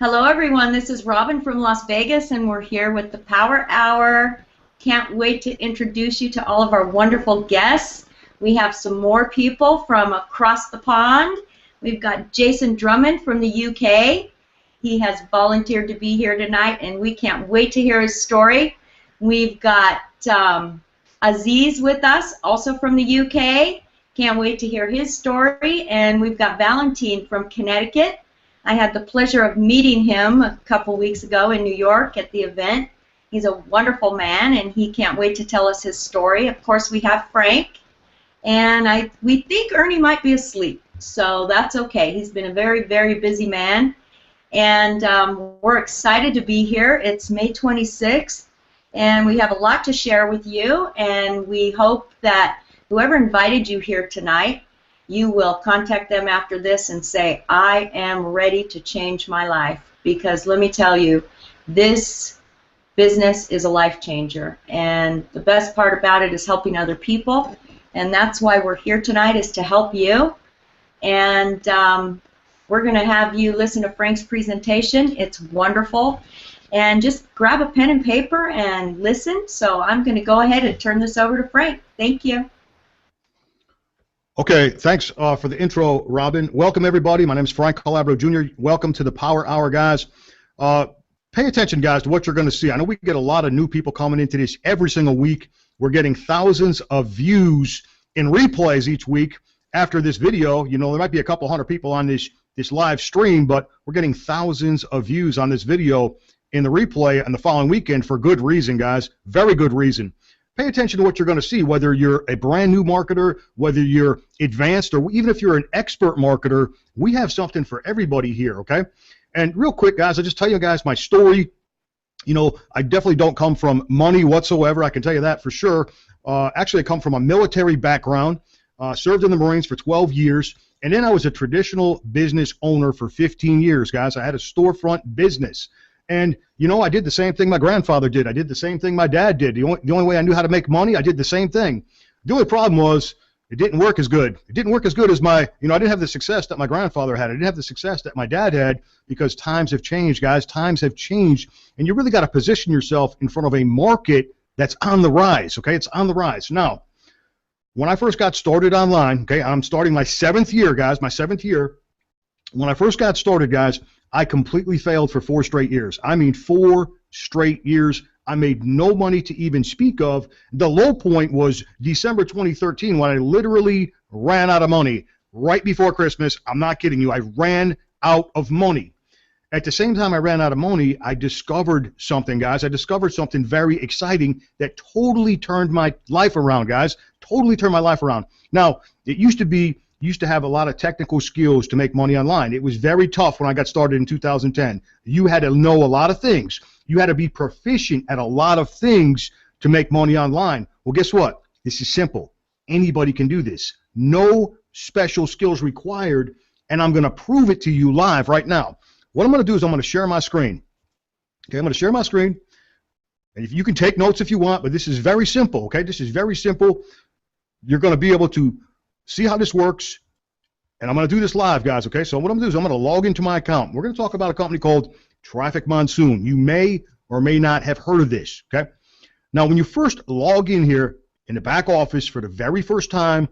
Hello, everyone. This is Robin from Las Vegas, and we're here with the Power Hour. Can't wait to introduce you to all of our wonderful guests. We have some more people from across the pond. We've got Jason Drummond from the UK. He has volunteered to be here tonight, and we can't wait to hear his story. We've got Aziz with us, also from the UK. Can't wait to hear his story. And we've got Valentine from Connecticut. I had the pleasure of meeting him a couple weeks ago in New York at the event. He's a wonderful man, and he can't wait to tell us his story. Of course, we have Frank, and we think Ernie might be asleep, so that's okay. He's been a very, very busy man, and we're excited to be here. It's May 26th, and we have a lot to share with you, and we hope that whoever invited you here tonight, you will contact them after this and say, I am ready to change my life. Because let me tell you, this business is a life changer. And the best part about it is helping other people. And that's why we're here tonight, is to help you. And we're going to have you listen to Frank's presentation. It's wonderful. And just grab a pen and paper and listen. So I'm going to go ahead and turn this over to Frank. Thank you. Okay, thanks for the intro, Robin. Welcome, everybody. My name is Frank Calabro Jr. Welcome to the Power Hour, guys. Pay attention, guys, to what you're going to see. I know we get a lot of new people coming into this every single week. We're getting thousands of views in replays each week after this video. You know, there might be a couple hundred people on this live stream, but we're getting thousands of views on this video in the replay on the following weekend for good reason, guys. Very good reason. Pay attention to what you're going to see, whether you're a brand new marketer, whether you're advanced, or even if you're an expert marketer. We have something for everybody here, okay? And real quick, guys, I'll just tell you guys my story. You know, I definitely don't come from money whatsoever. I can tell you that for sure. Actually, I come from a military background, served in the Marines for 12 years, and then I was a traditional business owner for 15 years, guys. I had a storefront business. And, you know, I did the same thing my grandfather did. I did the same thing my dad did. The only way I knew how to make money, I did the same thing. The only problem was it didn't work as good. It didn't work as good as I didn't have the success that my grandfather had. I didn't have the success that my dad had, because times have changed, guys. Times have changed. And you really got to position yourself in front of a market that's on the rise, okay? It's on the rise. Now, when I first got started online, okay, I'm starting my 7th year, guys, my 7th year. When I first got started, guys, I completely failed for 4 straight years. I mean, 4 straight years. I made no money to even speak of. The low point was December 2013, when I literally ran out of money right before Christmas. I'm not kidding you. I ran out of money. At the same time I ran out of money, I discovered something, guys. I discovered something very exciting that totally turned my life around, guys. Totally turned my life around. Now, it used to have a lot of technical skills to make money online. It was very tough when I got started in 2010. You had to know a lot of things. You had to be proficient at a lot of things to make money online. Well, guess what? This is simple. Anybody can do this. No special skills required, and I'm going to prove it to you live right now. What I'm going to do is I'm going to share my screen. Okay, I'm going to share my screen, and if you can take notes if you want, but this is very simple, okay? This is very simple. You're going to be able to see how this works, and I'm going to do this live, guys, okay? So what I'm going to do is I'm going to log into my account. We're going to talk about a company called Traffic Monsoon. You may or may not have heard of this, okay? Now, when you first log in here in the back office for the very first time,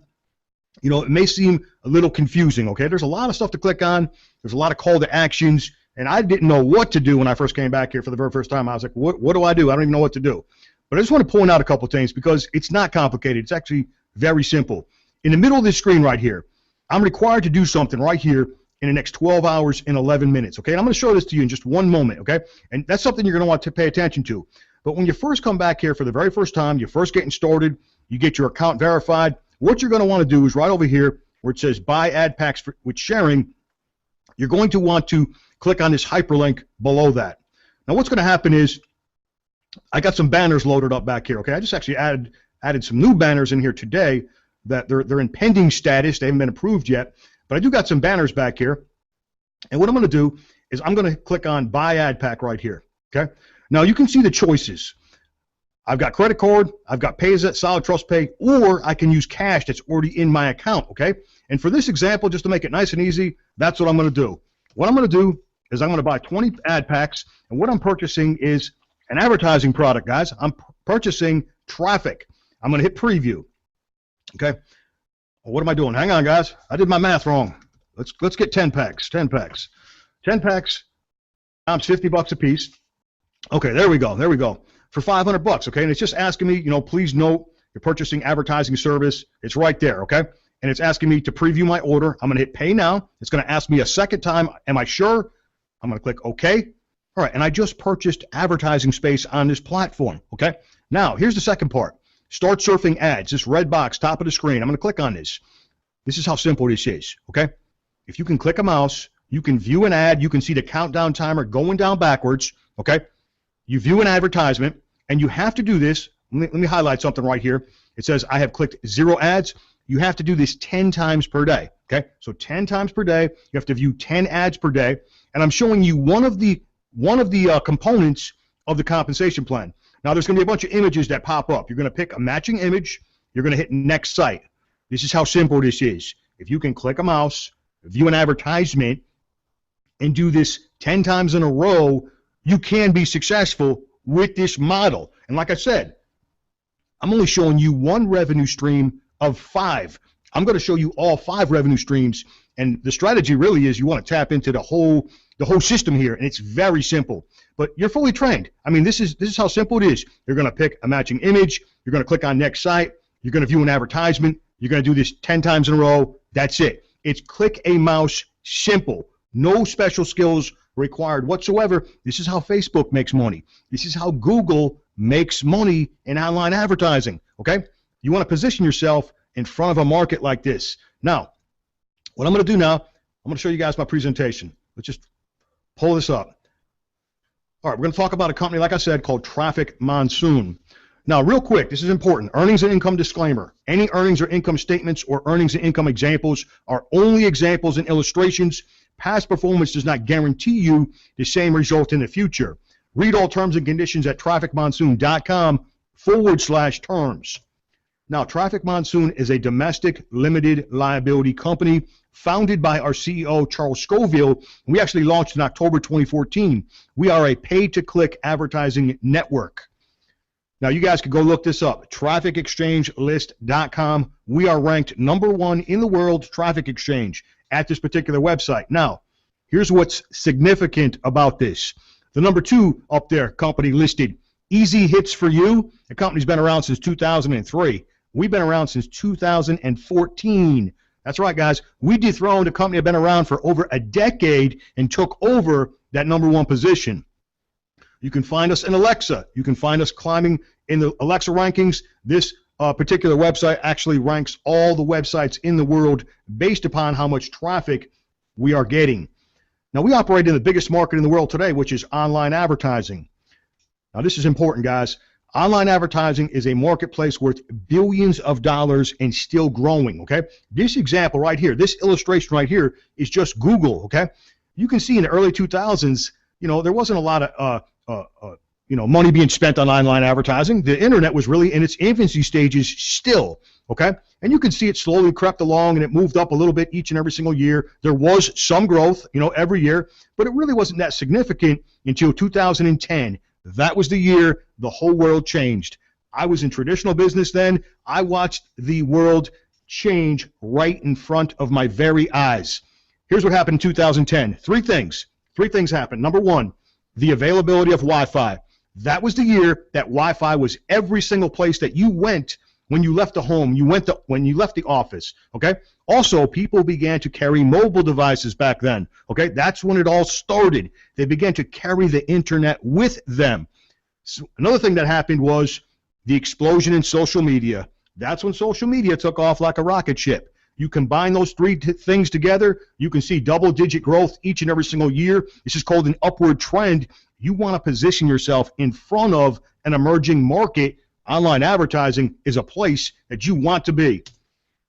you know, it may seem a little confusing, okay? There's a lot of stuff to click on. There's a lot of call to actions, and I didn't know what to do when I first came back here for the very first time. I was like, what do I do? I don't even know what to do. But I just want to point out a couple things, because it's not complicated. It's actually very simple. In the middle of this screen right here, I'm required to do something right here in the next 12 hours and 11 minutes, okay? And I'm going to show this to you in just one moment, okay? And that's something you're going to want to pay attention to. But when you first come back here for the very first time, you're first getting started, you get your account verified, what you're going to want to do is right over here where it says buy ad packs with sharing, you're going to want to click on this hyperlink below that. Now what's going to happen is I got some banners loaded up back here, okay? I just actually added some new banners in here today that they're in pending status. They haven't been approved yet, but I do got some banners back here. And what I'm going to do is I'm going to click on buy ad pack right here, okay? Now you can see the choices. I've got credit card, I've got PayZet, Solid Trust Pay, or I can use cash that's already in my account, okay? And for this example, just to make it nice and easy, that's what I'm going to do. What I'm going to do is I'm going to buy 20 ad packs, and what I'm purchasing is an advertising product, guys. I'm purchasing traffic. I'm going to hit preview. Okay. Well, what am I doing? Hang on, guys. I did my math wrong. Let's get 10 packs. 10 packs. 10 packs times $50 a piece. Okay, there we go. There we go. For $500. Okay, and it's just asking me, please note you're purchasing advertising service. It's right there. Okay, and it's asking me to preview my order. I'm going to hit pay now. It's going to ask me a second time, am I sure? I'm going to click OK. All right, and I just purchased advertising space on this platform. Okay, now here's the second part. Start surfing ads. This red box, top of the screen. I'm going to click on this. This is how simple this is. Okay, if you can click a mouse, you can view an ad. You can see the countdown timer going down backwards. Okay, you view an advertisement, and you have to do this. Let me highlight something right here. It says I have clicked 0 ads. You have to do this 10 times per day. Okay, so 10 times per day. You have to view 10 ads per day, and I'm showing you one of the components of the compensation plan. Now, there's going to be a bunch of images that pop up. You're going to pick a matching image. You're going to hit next site. This is how simple this is. If you can click a mouse, view an advertisement, and do this 10 times in a row, you can be successful with this model. And like I said, I'm only showing you one revenue stream of 5. I'm going to show you all 5 revenue streams. And the strategy really is you want to tap into the whole system here, and it's very simple. But you're fully trained. I mean, this is how simple it is. You're going to pick a matching image. You're going to click on next site. You're going to view an advertisement. You're going to do this 10 times in a row. That's it. It's click a mouse, simple. No special skills required whatsoever. This is how Facebook makes money. This is how Google makes money in online advertising. Okay? You want to position yourself in front of a market like this. Now, what I'm going to do now, I'm going to show you guys my presentation. Let's just pull this up. All right, we're going to talk about a company, like I said, called Traffic Monsoon. Now, real quick, this is important. Earnings and income disclaimer. Any earnings or income statements or earnings and income examples are only examples and illustrations. Past performance does not guarantee you the same result in the future. Read all terms and conditions at trafficmonsoon.com/terms. Now, Traffic Monsoon is a domestic limited liability company founded by our CEO, Charles Scoville. We actually launched in October 2014. We are a pay-to-click advertising network. Now, you guys can go look this up, trafficexchangelist.com. We are ranked #1 in the world traffic exchange at this particular website. Now, here's what's significant about this. The #2 up there, company listed, Easy Hits for You. The company's been around since 2003. We've been around since 2014. That's right, guys. We dethroned a company that had been around for over a decade and took over that #1 position. You can find us in Alexa. You can find us climbing in the Alexa rankings. This particular website actually ranks all the websites in the world based upon how much traffic we are getting. Now, we operate in the biggest market in the world today, which is online advertising. Now, this is important, guys. Online advertising is a marketplace worth billions of dollars and still growing, okay? This example right here, this illustration right here is just Google, okay? You can see in the early 2000s, there wasn't a lot of money being spent on online advertising. The internet was really in its infancy stages still, okay? And you can see it slowly crept along and it moved up a little bit each and every single year. There was some growth, every year, but it really wasn't that significant until 2010. That was the year the whole world changed. I was in traditional business then. I watched the world change right in front of my very eyes. Here's what happened in 2010. Three things happened. #1, the availability of Wi-Fi. That was the year that Wi-Fi was every single place that you went when you left the home, when you left the office, okay? Also, people began to carry mobile devices back then, okay? That's when it all started. They began to carry the internet with them. So another thing that happened was the explosion in social media. That's when social media took off like a rocket ship. You combine those three things together, you can see double-digit growth each and every single year. This is called an upward trend. You want to position yourself in front of an emerging market. Online advertising is a place that you want to be.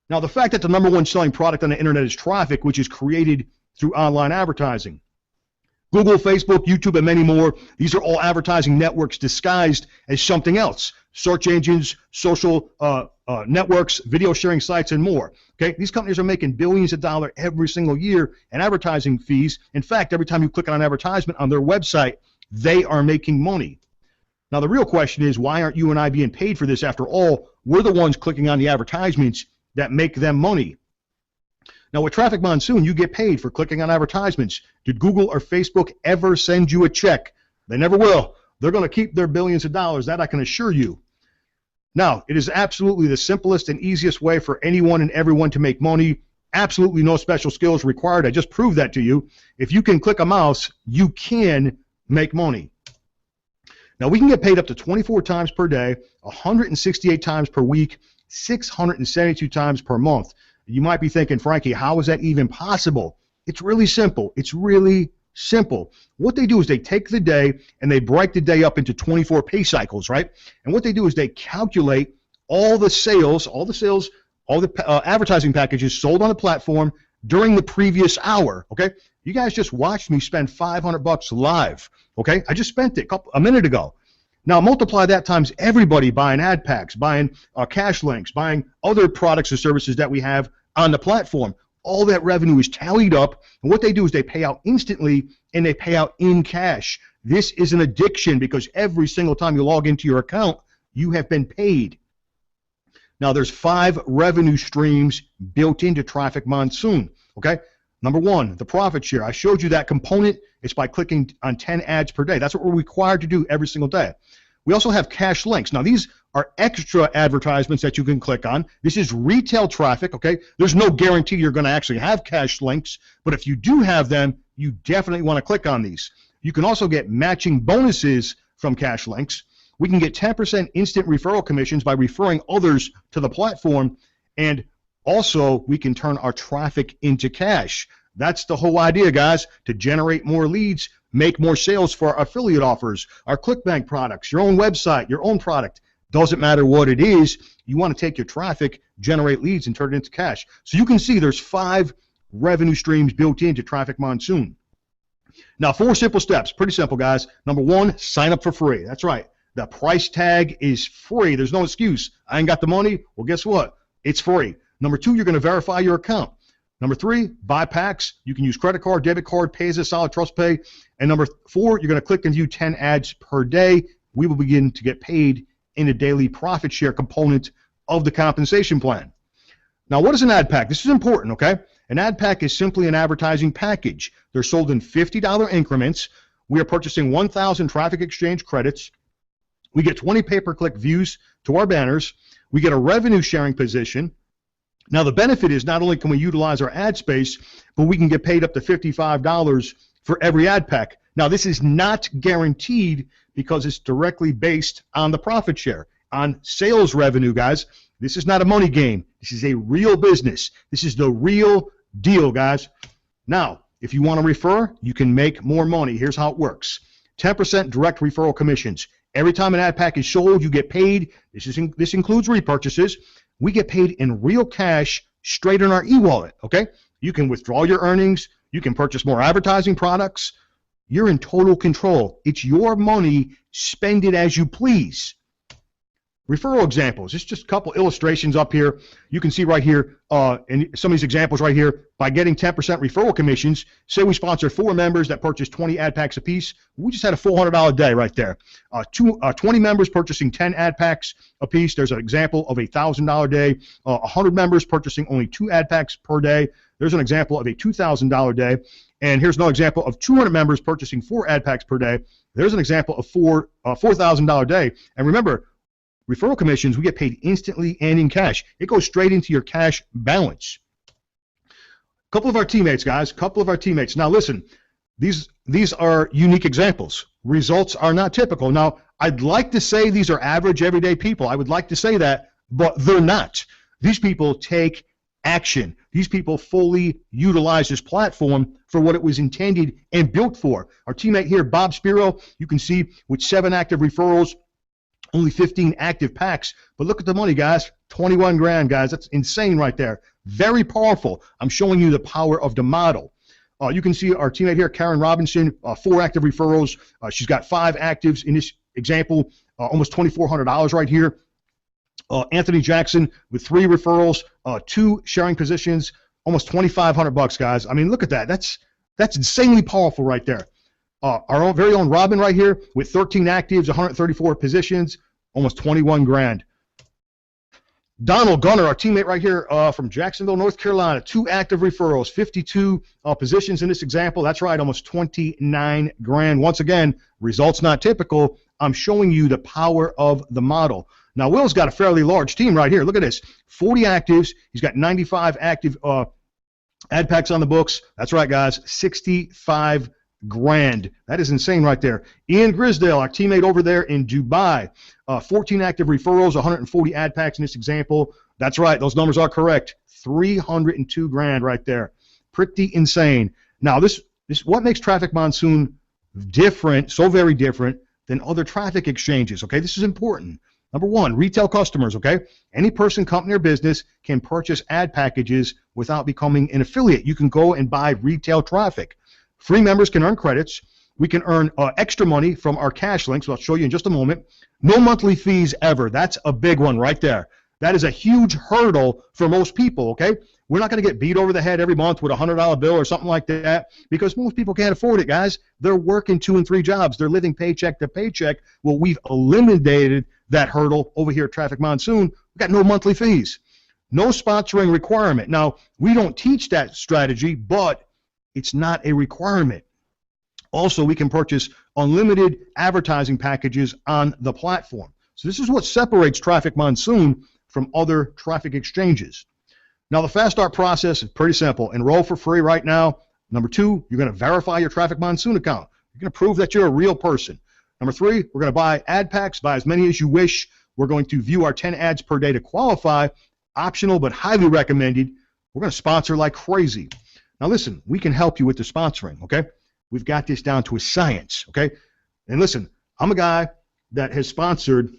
Now, the fact that the #1 selling product on the internet is traffic, which is created through online advertising. Google, Facebook, YouTube, and many more, these are all advertising networks disguised as something else. Search engines, social networks, video sharing sites, and more. Okay, these companies are making billions of dollars every single year in advertising fees. In fact, every time you click on an advertisement on their website, they are making money. Now, the real question is, why aren't you and I being paid for this? After all, we're the ones clicking on the advertisements that make them money. Now, with Traffic Monsoon, you get paid for clicking on advertisements. Did Google or Facebook ever send you a check? They never will. They're going to keep their billions of dollars, that I can assure you. Now, it is absolutely the simplest and easiest way for anyone and everyone to make money. Absolutely no special skills required. I just proved that to you. If you can click a mouse, you can make money. Now, we can get paid up to 24 times per day, 168 times per week, 672 times per month. You might be thinking, Frankie, how is that even possible? It's really simple. It's really simple. What they do is they take the day and they break the day up into 24 pay cycles, right? And what they do is they calculate all the sales, all the advertising packages sold on the platform during the previous hour, okay? You guys just watched me spend $500 live, okay? I just spent it a minute ago. Now multiply that times everybody buying ad packs, buying cash links, buying other products and services that we have on the platform. All that revenue is tallied up, and what they do is they pay out instantly and they pay out in cash. This is an addiction because every single time you log into your account, you have been paid. Now there's 5 revenue streams built into Traffic Monsoon, okay? Number 1, the profit share. I showed you that component. It's by clicking on 10 ads per day. That's what we're required to do every single day. We also have cash links. Now these are extra advertisements that you can click on. This is retail traffic, okay? There's no guarantee you're going to actually have cash links, but if you do have them, you definitely want to click on these. You can also get matching bonuses from cash links. We can get 10% instant referral commissions by referring others to the platform, and also we can turn our traffic into cash. That's the whole idea, guys, to generate more leads, make more sales for our affiliate offers, our ClickBank products, your own website, your own product. Doesn't matter what it is. You want to take your traffic, generate leads, and turn it into cash. So you can see there's 5 revenue streams built into Traffic Monsoon. Now, 4 simple steps. Pretty simple, guys. Number 1, sign up for free. That's right. The price tag is free. There's no excuse. I ain't got the money. Well, guess what? It's free. Number 2, you're going to verify your account. Number 3, buy packs. You can use credit card, debit card, pay as a solid, trust pay. And number 4, you're going to click and view 10 ads per day. We will begin to get paid in a daily profit share component of the compensation plan. Now, what is an ad pack? This is important, okay? An ad pack is simply an advertising package. They're sold in $50 increments. We are purchasing 1,000 traffic exchange credits. We get 20 pay-per-click views to our banners. We get a revenue sharing position. Now, the benefit is not only can we utilize our ad space, but we can get paid up to $55 for every ad pack. Now, this is not guaranteed because it's directly based on the profit share, on sales revenue, guys. This is not a money game. This is a real business. This is the real deal, guys. Now, if you want to refer, you can make more money. Here's how it works. 10% direct referral commissions. Every time an ad pack is sold, you get paid. This includes repurchases. We get paid in real cash straight in our e-wallet, okay? You can withdraw your earnings. You can purchase more advertising products. You're in total control. It's your money. Spend it as you please. Referral examples. It's just a couple illustrations up here. You can see right here, in some of these examples right here, by getting 10% referral commissions, say we sponsor 4 members that purchase 20 ad packs apiece. We just had a $400 day right there. 20 members purchasing 10 ad packs apiece. There's an example of a $1,000 day. 100 members purchasing only 2 ad packs per day. There's an example of a $2,000 day. And here's another example of 200 members purchasing 4 ad packs per day. There's an example of $4,000 day. And remember, referral commissions, we get paid instantly and in cash. It goes straight into your cash balance. A couple of our teammates, guys, Now listen, these are unique examples. Results are not typical. Now, I'd like to say these are average, everyday people. I would like to say that, but they're not. These people take action. These people fully utilize this platform for what it was intended and built for. Our teammate here, Bob Spiro, you can see with 7 active referrals, only 15 active packs, but look at the money, guys. 21 grand, guys. That's insane right there. Very powerful. I'm showing you the power of the model. You can see our teammate here, Karen Robinson, 4 active referrals. She's got 5 actives in this example, almost $2,400 right here. Anthony Jackson with 3 referrals, 2 sharing positions, almost $2,500, guys. I mean, look at that. That's insanely powerful right there. Our very own Robin right here with 13 actives, 134 positions, almost 21 grand. Donald Gunner, our teammate right here from Jacksonville, North Carolina, 2 active referrals, 52 positions in this example. That's right, almost 29 grand. Once again, results not typical. I'm showing you the power of the model. Now, Will's got a fairly large team right here. Look at this, 40 actives. He's got 95 active ad packs on the books. That's right, guys, 65 grand. That is insane right there. Ian Grisdale, our teammate over there in Dubai, 14 active referrals, 140 ad packs in this example. That's right, those numbers are correct. 302 grand right there. Pretty insane. Now, this what makes Traffic Monsoon different, so very different than other traffic exchanges, okay? This is important. Number 1, retail customers, okay? Any person, company, or business can purchase ad packages without becoming an affiliate. You can go and buy retail traffic. Free members can earn credits. We can earn extra money from our cash links, which I'll show you in just a moment. No monthly fees ever. That's a big one right there. That is a huge hurdle for most people, okay? We're not going to get beat over the head every month with a $100 bill or something like that because most people can't afford it, guys. They're working 2 and 3 jobs. They're living paycheck to paycheck. Well, we've eliminated that hurdle over here at Traffic Monsoon. We've got no monthly fees. No sponsoring requirement. Now, we don't teach that strategy, but it's not a requirement. Also, we can purchase unlimited advertising packages on the platform. So this is what separates Traffic Monsoon from other traffic exchanges. Now, the fast start process is pretty simple. Enroll for free right now. Number 2, you're going to verify your Traffic Monsoon account. You're going to prove that you're a real person. Number 3, we're going to buy ad packs, buy as many as you wish. We're going to view our 10 ads per day to qualify. Optional, but highly recommended. We're going to sponsor like crazy. Now, listen, we can help you with the sponsoring, okay? We've got this down to a science, okay? And listen, I'm a guy that has sponsored,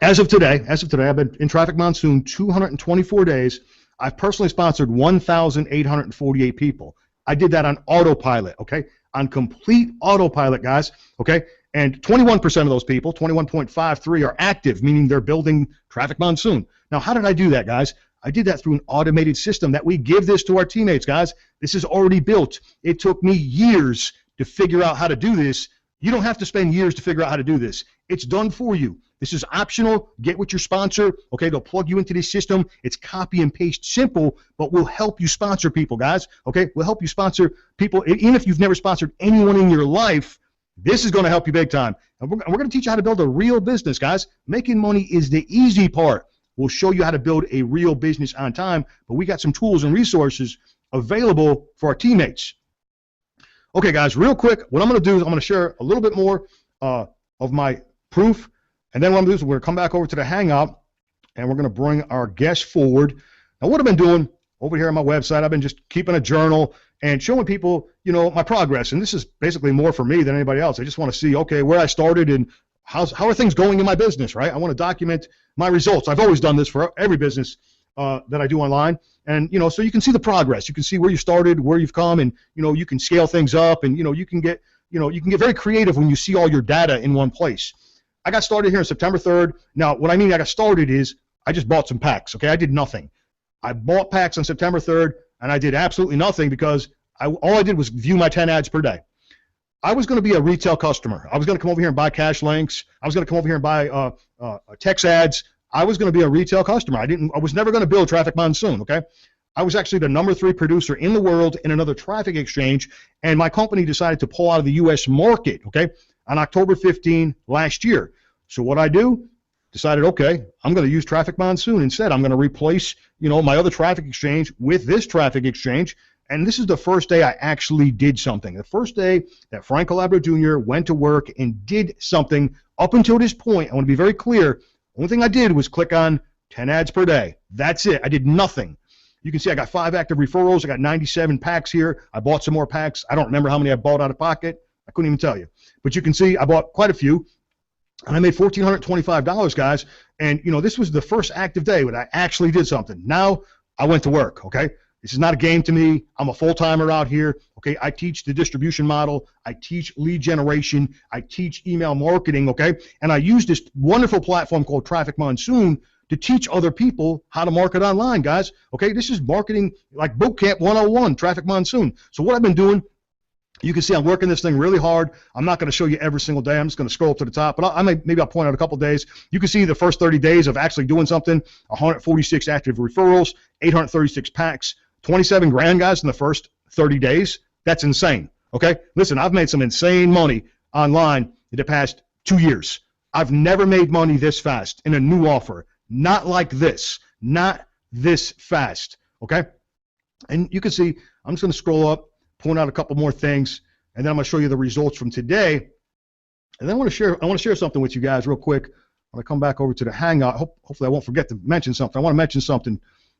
as of today, I've been in Traffic Monsoon 224 days. I've personally sponsored 1,848 people. I did that on autopilot, okay? On complete autopilot, guys, okay? And 21% of those people, 21.53, are active, meaning they're building Traffic Monsoon. Now, how did I do that, guys? I did that through an automated system that we give this to our teammates, guys. This is already built. It took me years to figure out how to do this. You don't have to spend years to figure out how to do this. It's done for you. This is optional. Get with your sponsor. Okay, they'll plug you into this system. It's copy and paste simple, but we'll help you sponsor people, guys. Okay, we'll help you sponsor people. Even if you've never sponsored anyone in your life, this is going to help you big time. And we're going to teach you how to build a real business, guys. Making money is the easy part. We'll show you how to build a real business on time, but we got some tools and resources available for our teammates. Okay, guys, real quick, what I'm going to do is I'm going to share a little bit more of my proof, and then what I'm going to do is we're going to come back over to the Hangout, and we're going to bring our guest forward. Now, what I've been doing over here on my website, I've been just keeping a journal and showing people, you know, my progress, and this is basically more for me than anybody else. I just want to see, okay, where I started and how are things going in my business, right? I want to document my results. I've always done this for every business that I do online, and you know, so you can see the progress. You can see where you started, where you've come, and you know, you can scale things up, and you know, you can get very creative when you see all your data in one place. I got started here on September 3rd. Now, what I mean I got started is I just bought some packs. Okay, I did nothing. I bought packs on September 3rd, and I did absolutely nothing because all I did was view my 10 ads per day. I was going to be a retail customer. I was going to come over here and buy cash links. I was going to come over here and buy text ads. I was going to be a retail customer. I was never going to build Traffic Monsoon, okay? I was actually the #3 producer in the world in another traffic exchange, and my company decided to pull out of the U.S. market, okay, on October 15 last year. So what I do, decided, okay, I'm going to use Traffic Monsoon instead. I'm going to replace, you know, my other traffic exchange with this traffic exchange. And this is the first day I actually did something. The first day that Frank Calabro Jr. went to work and did something. Up until this point, I want to be very clear, the only thing I did was click on 10 ads per day. That's it. I did nothing. You can see I got 5 active referrals. I got 97 packs here. I bought some more packs. I don't remember how many I bought out of pocket. I couldn't even tell you. But you can see I bought quite a few. And I made $1,425, guys. And, you know, this was the first active day when I actually did something. Now I went to work, okay? This is not a game to me. I'm a full-timer out here, okay? I teach the distribution model. I teach lead generation. I teach email marketing, okay? And I use this wonderful platform called Traffic Monsoon to teach other people how to market online, guys. Okay, this is marketing like boot camp 101, Traffic Monsoon. So what I've been doing, you can see I'm working this thing really hard. I'm not going to show you every single day. I'm just going to scroll up to the top, but maybe I'll point out a couple days. You can see the first 30 days of actually doing something, 146 active referrals, 836 packs, 27 grand, guys, in the first 30 days. That's insane, okay? Listen, I've made some insane money online in the past 2 years. I've never made money this fast in a new offer. Not like this. Not this fast, okay? And you can see, I'm just going to scroll up, point out a couple more things, and then I'm going to show you the results from today. And then I want to share something with you guys real quick. When I come back over to the Hangout, hopefully I won't forget to mention something. I want to mention something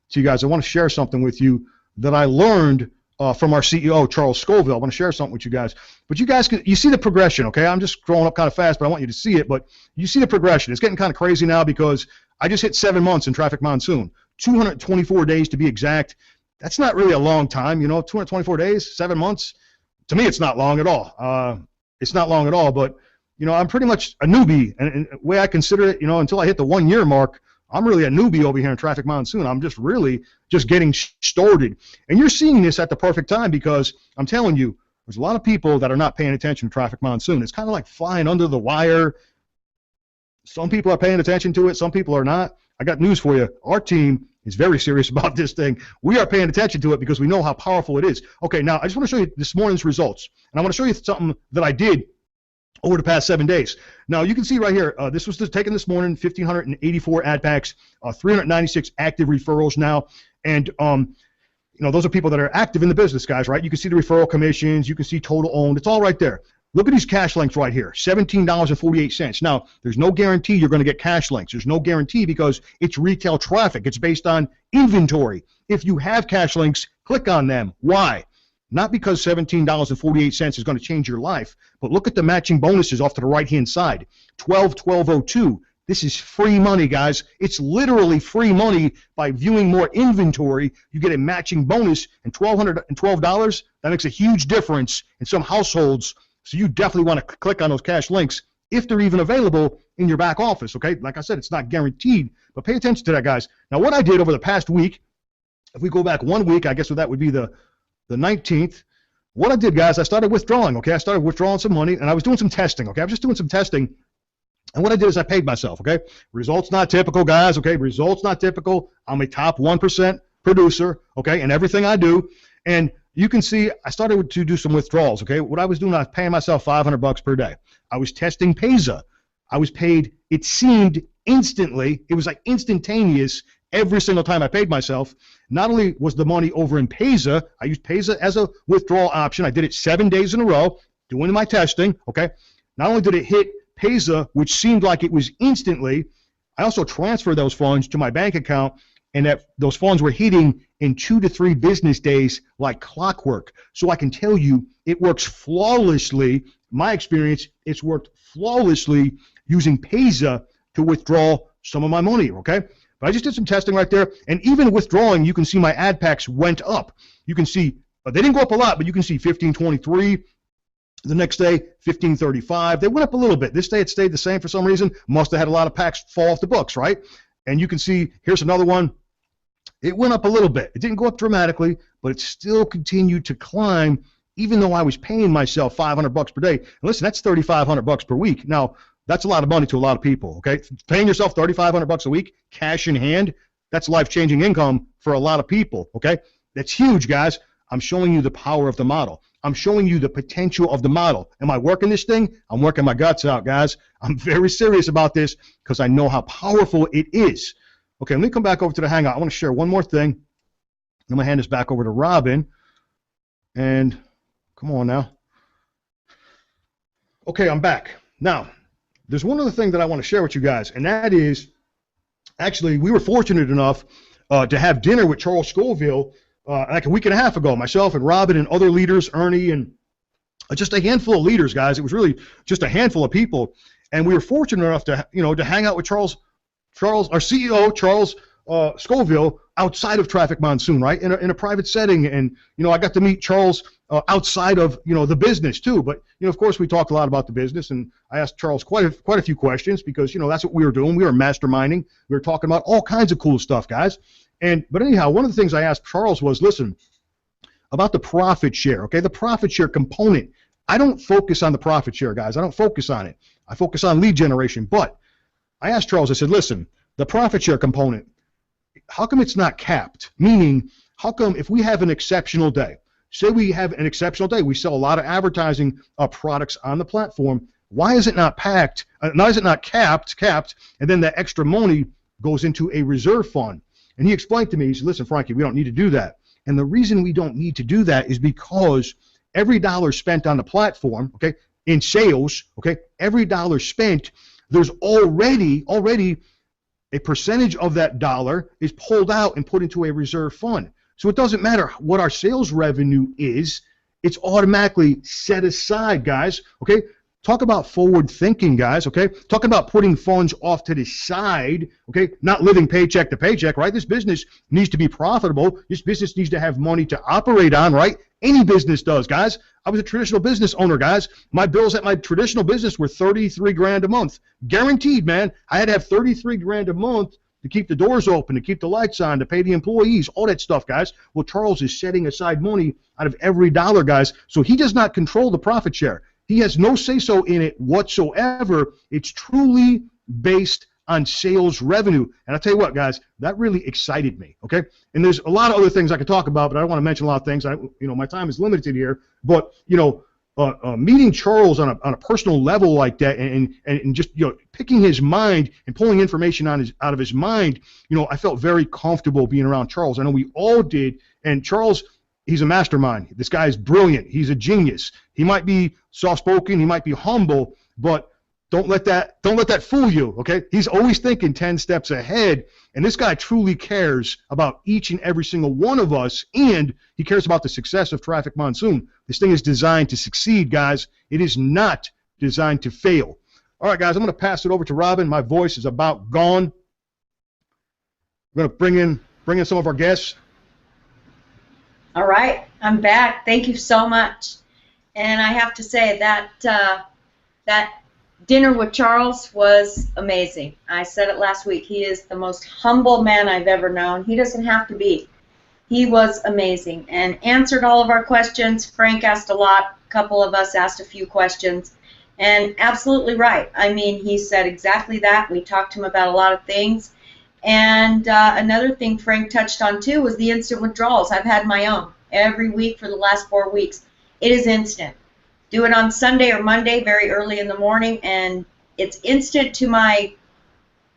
to you guys. I want to share something with you that I learned from our CEO, Charles Scoville. I want to share something with you guys. But you guys, you see the progression, okay? I'm just scrolling up kind of fast, but I want you to see it. But you see the progression. It's getting kind of crazy now because I just hit 7 months in Traffic Monsoon, 224 days to be exact. That's not really a long time, you know, 224 days, 7 months. To me, it's not long at all. It's not long at all, but, you know, I'm pretty much a newbie. And the way I consider it, you know, until I hit the 1 year mark, I'm really a newbie over here in Traffic Monsoon. I'm just really just getting started. And you're seeing this at the perfect time because I'm telling you, there's a lot of people that are not paying attention to Traffic Monsoon. It's kind of like flying under the wire. Some people are paying attention to it. Some people are not. I got news for you. Our team is very serious about this thing. We are paying attention to it because we know how powerful it is. Okay, now I just want to show you this morning's results. And I want to show you something that I did over the past 7 days. Now, you can see right here, this was taken this morning, 1,584 ad packs, 396 active referrals now. And, you know, those are people that are active in the business, guys, right? You can see the referral commissions. You can see total owned. It's all right there. Look at these cash links right here, $17.48. Now, there's no guarantee you're going to get cash links. There's no guarantee because it's retail traffic. It's based on inventory. If you have cash links, click on them. Why? Not because $17.48 is going to change your life, but look at the matching bonuses off to the right-hand side. 12.1202. This is free money, guys. It's literally free money. By viewing more inventory, you get a matching bonus, and $1,212, that makes a huge difference in some households. So you definitely want to click on those cash links if they're even available in your back office, okay? Like I said, it's not guaranteed, but pay attention to that, guys. Now, what I did over the past week, if we go back 1 week, I guess that would be the 19th. What I did, guys, I started withdrawing, okay? I started withdrawing some money, and I was doing some testing, okay? I was just doing some testing, and what I did is I paid myself, okay? Results not typical, guys, okay? Results not typical. I'm a top 1% producer, okay, in everything I do, and you can see I started to do some withdrawals, okay? What I was doing, I was paying myself $500 per day. I was testing Payza. I was paid, it seemed instantly, it was like instantaneous every single time I paid myself. Not only was the money over in Payza, I used Payza as a withdrawal option. I did it 7 days in a row, doing my testing, okay? Not only did it hit Payza, which seemed like it was instantly, I also transferred those funds to my bank account, and that those funds were hitting in 2 to 3 business days like clockwork. So I can tell you it works flawlessly. My experience, it's worked flawlessly using Payza to withdraw some of my money, okay? But I just did some testing right there, and even withdrawing, you can see my ad packs went up. You can see, they didn't go up a lot, but you can see 1523. The next day, 1535. They went up a little bit. This day it stayed the same for some reason. Must have had a lot of packs fall off the books, right? And you can see, here's another one. It went up a little bit. It didn't go up dramatically, but it still continued to climb, even though I was paying myself $500 per day. And listen, that's $3,500 per week. Now, that's a lot of money to a lot of people, okay? Paying yourself $3,500 a week, cash in hand, that's life-changing income for a lot of people, okay? That's huge, guys. I'm showing you the power of the model. I'm showing you the potential of the model. Am I working this thing? I'm working my guts out, guys. I'm very serious about this because I know how powerful it is. Okay, let me come back over to the Hangout. I want to share one more thing. I'm going to hand this back over to Robin. And come on now. Okay, I'm back. Now, there's one other thing that I want to share with you guys, and that is, actually, we were fortunate enough to have dinner with Charles Scoville like a week and a half ago. Myself and Robin and other leaders, Ernie, and just a handful of leaders, guys. It was really just a handful of people, and we were fortunate enough to, to hang out with Charles, our CEO, Charles Scoville outside of Traffic Monsoon, right? In a private setting, and I got to meet Charles outside of the business too. But of course, we talked a lot about the business, and I asked Charles quite a few questions because that's what we were doing. We were masterminding. We were talking about all kinds of cool stuff, guys. But anyhow, one of the things I asked Charles was, listen, about the profit share, okay? The profit share component. I don't focus on the profit share, guys. I don't focus on it. I focus on lead generation. But I asked Charles, I said, listen, the profit share component, how come it's not capped? Meaning, how come if we have an exceptional day, say we have an exceptional day, we sell a lot of advertising products on the platform, why is it not capped, and then the extra money goes into a reserve fund? And he explained to me, he said, listen, Frankie, we don't need to do that. And the reason we don't need to do that is because every dollar spent on the platform, okay, in sales, okay, every dollar spent, there's already a percentage of that dollar is pulled out and put into a reserve fund. So it doesn't matter what our sales revenue is, it's automatically set aside, guys, okay? Talk about forward thinking, guys, okay? Talking about putting funds off to the side, okay? Not living paycheck to paycheck, right? This business needs to be profitable. This business needs to have money to operate on, right? Any business does, guys. I was a traditional business owner, guys. My bills at my traditional business were 33 grand a month. Guaranteed, man. I had to have 33 grand a month to keep the doors open, to keep the lights on, to pay the employees, all that stuff, guys. Well, Charles is setting aside money out of every dollar, guys. So he does not control the profit share. He has no say-so in it whatsoever. It's truly based on sales revenue. And I'll tell you what, guys, that really excited me, okay? And there's a lot of other things I could talk about, but I don't want to mention a lot of things. My time is limited here. But, meeting Charles on a personal level like that and just, picking his mind and pulling information out of his mind, I felt very comfortable being around Charles. I know we all did. And Charles, he's a mastermind. This guy is brilliant. He's a genius. He might be soft-spoken. He might be humble, but don't let that fool you, okay? He's always thinking 10 steps ahead, and this guy truly cares about each and every single one of us, and he cares about the success of Traffic Monsoon. This thing is designed to succeed, guys. It is not designed to fail. All right, guys, I'm going to pass it over to Robin. My voice is about gone. I'm going to bring in some of our guests. All right, I'm back. Thank you so much. And I have to say that that dinner with Charles was amazing. I said it last week. He is the most humble man I've ever known. He doesn't have to be. He was amazing and answered all of our questions. Frank asked a lot. A couple of us asked a few questions. And absolutely right. I mean, he said exactly that. We talked to him about a lot of things. And another thing Frank touched on, too, was the instant withdrawals. I've had my own every week for the last 4 weeks. It is instant. Do it on Sunday or Monday very early in the morning, and it's instant to my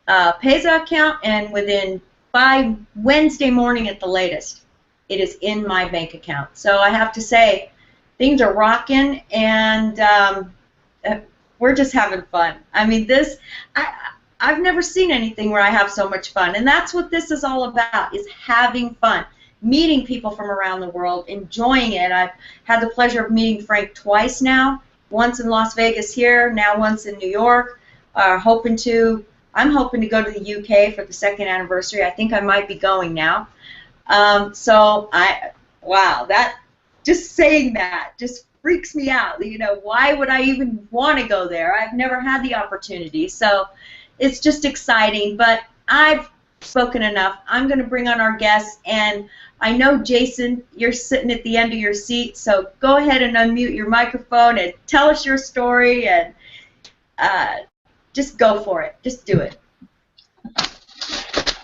Payza account, and by Wednesday morning at the latest, it is in my bank account. So I have to say, things are rocking, and we're just having fun. I mean, I've never seen anything where I have so much fun, and that's what this is all about, is having fun. Meeting people from around the world, enjoying it. I've had the pleasure of meeting Frank twice now, once in Las Vegas here, now once in New York. I'm hoping to go to the UK for the 2nd anniversary. I think I might be going now. Wow, just saying that just freaks me out. Why would I even want to go there? I've never had the opportunity. So it's just exciting, but I've spoken enough. I'm going to bring on our guests, and I know, Jason, you're sitting at the end of your seat, so go ahead and unmute your microphone and tell us your story, and just go for it. Just do it.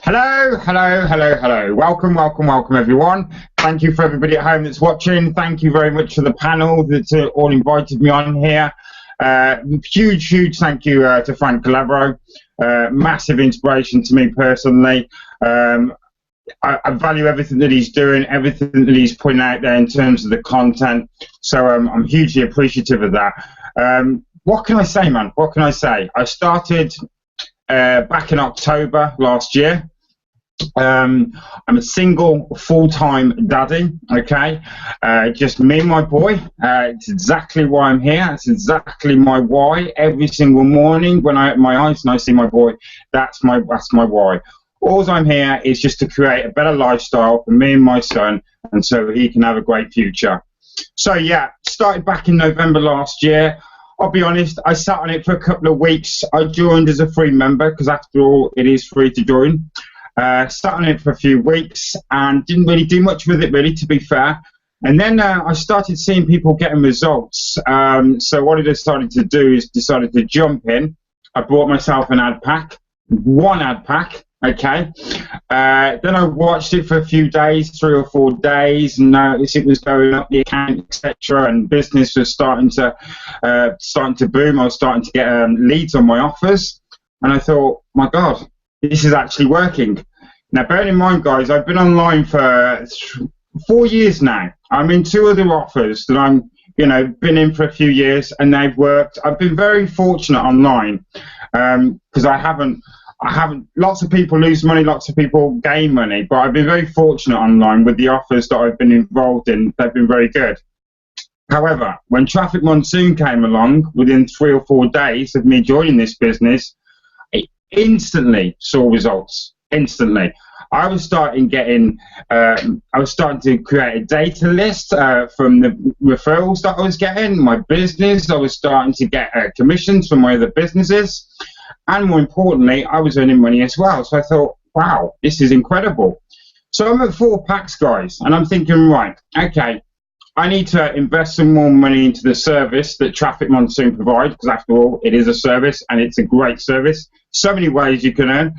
Hello, hello, hello, hello. Welcome, welcome, welcome, everyone. Thank you for everybody at home that's watching. Thank you very much for the panel that's all invited me on here. Huge thank you to Frank Calabro. Massive inspiration to me personally. I value everything that he's doing, everything that he's putting out there in terms of the content. So I'm hugely appreciative of that. What can I say, man? What can I say? I started back in October last year. I'm a single full-time daddy, okay? Just me and my boy. It's exactly why I'm here. It's exactly my why. Every single morning when I open my eyes and I see my boy, that's my why. All I'm here is just to create a better lifestyle for me and my son, and so he can have a great future. So yeah, started back in November last year. I'll be honest, I sat on it for a couple of weeks. I joined as a free member because after all, it is free to join. Sat on it for a few weeks and didn't really do much with it, really, to be fair. And then I started seeing people getting results. So what I decided to do is decided to jump in. I bought myself an ad pack, one ad pack. Okay, then I watched it for a few days, 3 or 4 days, and noticed it was going up the account, etc., and business was starting to boom. I was starting to get leads on my offers, and I thought, my God, this is actually working. Now, bearing in mind, guys, I've been online for 4 years now. I'm in 2 other offers that I'm, been in for a few years, and they've worked. I've been very fortunate online because I haven't. Lots of people lose money, lots of people gain money, but I've been very fortunate online with the offers that I've been involved in. They've been very good. However, when Traffic Monsoon came along, within 3 or 4 days of me joining this business, I instantly saw results. Instantly. I was starting to create a data list from the referrals that I was getting, my business. I was starting to get commissions from my other businesses. And more importantly, I was earning money as well. So I thought, wow, this is incredible. So I'm at 4 packs, guys, and I'm thinking, right, okay, I need to invest some more money into the service that Traffic Monsoon provides, because after all, it is a service, and it's a great service. So many ways you can earn.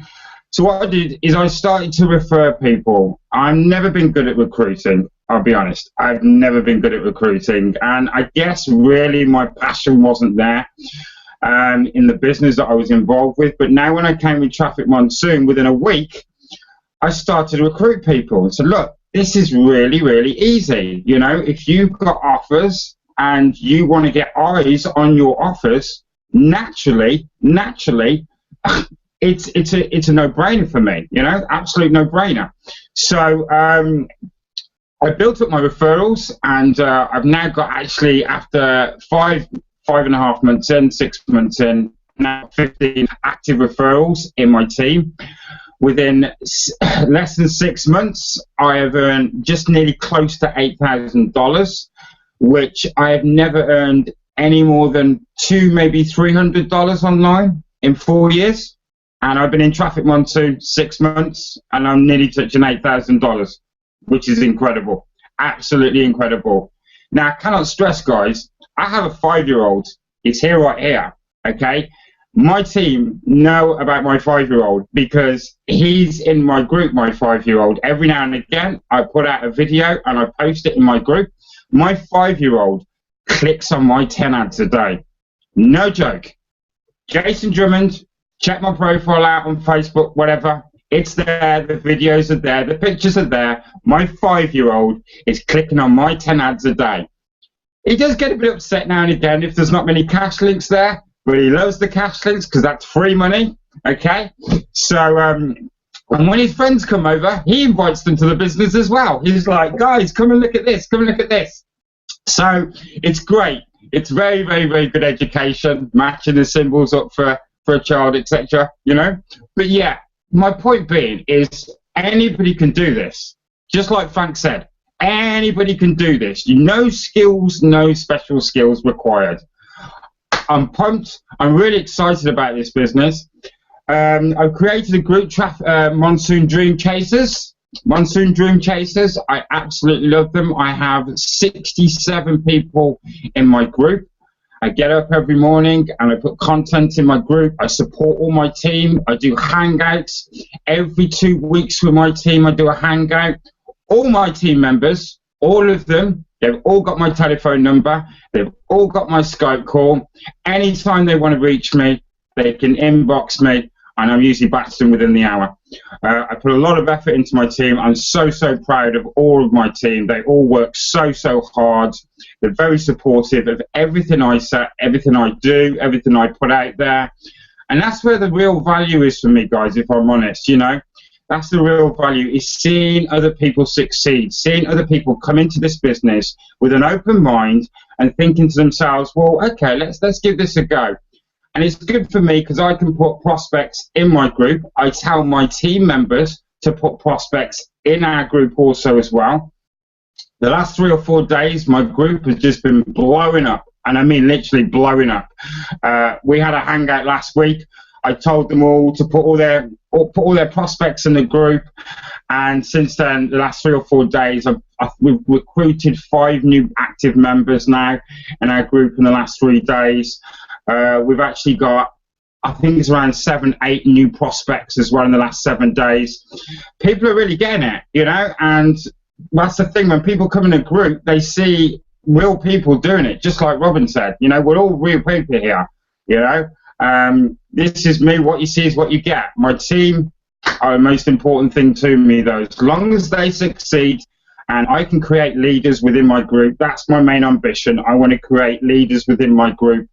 So what I did is I started to refer people. I've never been good at recruiting, I'll be honest. I've never been good at recruiting, and I guess really my passion wasn't there. In the business that I was involved with, but now when I came with Traffic Monsoon, within a week, I started to recruit people and said, look, this is really, really easy. If you've got offers and you want to get eyes on your offers, naturally, it's a no-brainer for me, absolute no-brainer. So I built up my referrals, and I've now got, actually, after 5.5 months in, 6 months in, now 15 active referrals in my team. Within less than 6 months, I have earned just nearly close to $8,000, which I have never earned any more than $200, maybe $300 online in 4 years. And I've been in Traffic Monsoon 6 months, and I'm nearly touching $8,000, which is incredible, absolutely incredible. Now, I cannot stress, guys, I have a 5-year-old. He's here right here, okay? My team know about my 5-year-old because he's in my group, my 5-year-old. Every now and again, I put out a video and I post it in my group. My 5-year-old clicks on my 10 ads a day. No joke. Jason Drummond, check my profile out on Facebook, whatever. It's there, the videos are there, the pictures are there. My 5-year-old is clicking on my 10 ads a day. He does get a bit upset now and again if there's not many cash links there, but he loves the cash links because that's free money, okay? So, and when his friends come over, he invites them to the business as well. He's like, guys, come and look at this, come and look at this. So, it's great. It's very, very, very good education, matching the symbols up for a child, etc., But yeah, my point being is anybody can do this, just like Frank said. Anybody can do this. No skills, no special skills required. I'm pumped. I'm really excited about this business. I've created a group, Monsoon Dream Chasers. Monsoon Dream Chasers. I absolutely love them. I have 67 people in my group. I get up every morning and I put content in my group. I support all my team. I do hangouts. Every 2 weeks with my team, I do a hangout. All my team members, all of them, they've all got my telephone number. They've all got my Skype call. Anytime they want to reach me, they can inbox me, and I'm usually back to them within the hour. I put a lot of effort into my team. I'm so, so proud of all of my team. They all work so, so hard. They're very supportive of everything I say, everything I do, everything I put out there. And that's where the real value is for me, guys, if I'm honest, That's the real value, is seeing other people succeed, seeing other people come into this business with an open mind and thinking to themselves, well, okay, let's give this a go. And it's good for me because I can put prospects in my group. I tell my team members to put prospects in our group also as well. The last 3 or 4 days, my group has just been blowing up, and I mean literally blowing up. We had a hangout last week. I told them all to put all their prospects in the group, and since then, the last 3 or 4 days, we've recruited 5 new active members now in our group in the last 3 days. We've actually got, I think it's around 7, 8 new prospects as well in the last 7 days. People are really getting it, you know, and that's the thing. When people come in a group, they see real people doing it, just like Robin said. You know, we're all real people here, you know. This is me. What you see is what you get. My team are the most important thing to me, though. As long as they succeed and I can create leaders within my group, that's my main ambition. I want to create leaders within my group.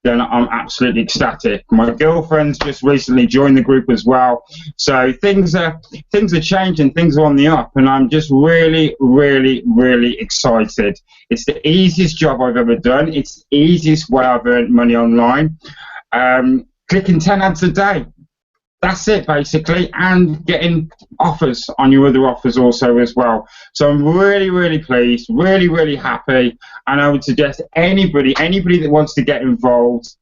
Then I'm absolutely ecstatic. My girlfriend's just recently joined the group as well, so things are changing, things are on the up, and I'm just really, really, really excited. It's the easiest job I've ever done. It's the easiest way I've earned money online. Clicking 10 ads a day. That's it, basically, and getting offers on your other offers also as well. So I'm really, really pleased, really, really happy, and I would suggest anybody that wants to get involved,